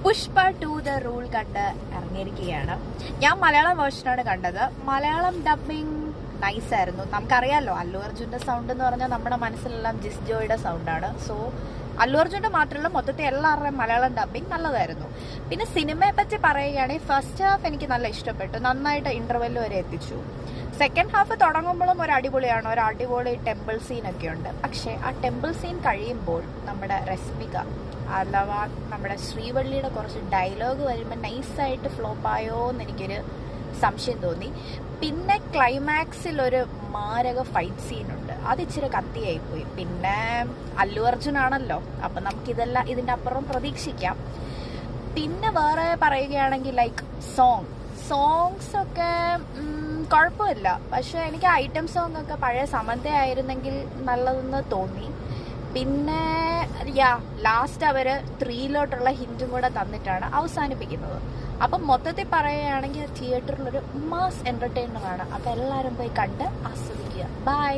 Pushpa 2 the rule കണ്ട് ഇറങ്ങിയിരിക്കുകയാണ്. ഞാൻ മലയാളം വേർഷനാണ് കണ്ടത്. മലയാളം ഡബിങ് നൈസായിരുന്നു. നമുക്കറിയാമല്ലോ അല്ലു അർജുൻ്റെ സൗണ്ട് എന്ന് പറഞ്ഞാൽ നമ്മുടെ മനസ്സിലെല്ലാം ജിസ് ജോയുടെ സൗണ്ടാണ്. സോ അല്ലു അർജുൻ്റെ മാത്രമല്ല മൊത്തത്തിൽ എല്ലാവരുടെയും മലയാളം ഡബിങ് നല്ലതായിരുന്നു. പിന്നെ സിനിമയെ പറ്റി പറയുകയാണെങ്കിൽ ഫസ്റ്റ് ഹാഫ് എനിക്ക് നല്ല ഇഷ്ടപ്പെട്ടു. നന്നായിട്ട് ഇന്റർവെൽ വരെ എത്തിച്ചു. സെക്കൻഡ് ഹാഫ് തുടങ്ങുമ്പോഴും ഒരു അടിപൊളിയാണ്, ഒരു അടിപൊളി ടെമ്പിൾ സീനൊക്കെ ഉണ്ട്. പക്ഷേ ആ ടെമ്പിൾ സീൻ കഴിയുമ്പോൾ നമ്മുടെ രശ്മിക അഥവാ നമ്മുടെ ശ്രീവള്ളിയുടെ കുറച്ച് ഡയലോഗ് വരുമ്പോൾ നൈസായിട്ട് ഫ്ലോപ്പായോ എന്ന് എനിക്കൊരു സംശയം തോന്നി. പിന്നെ ക്ലൈമാക്സിൽ ഒരു മാരക ഫൈറ്റ് സീനുണ്ട്, അത് ഇച്ചിരി കത്തിയായിപ്പോയി. പിന്നെ അല്ലു അർജുനാണല്ലോ, അപ്പം നമുക്കിതെല്ലാം ഇതിൻ്റെ അപ്പുറം പ്രതീക്ഷിക്കാം. പിന്നെ വേറെ പറയുകയാണെങ്കിൽ ലൈക്ക് സോങ്സ് ഒക്കെ കുഴപ്പമില്ല. പക്ഷെ എനിക്ക് ഐറ്റം സോങ് ഒക്കെ പഴയ സമന്ത ആയിരുന്നെങ്കിൽ നല്ലതെന്ന് തോന്നി. പിന്നെ ലാസ്റ്റ് അവർ 3 ഹിന്റും കൂടെ തന്നിട്ടാണ് അവസാനിപ്പിക്കുന്നത്. അപ്പം മൊത്തത്തിൽ പറയുകയാണെങ്കിൽ തിയേറ്ററിലൊരു മാസ് എൻ്റർടൈനറാണ്. അപ്പം എല്ലാവരും പോയി കണ്ട് ആസ്വദിക്കുക. ബൈ.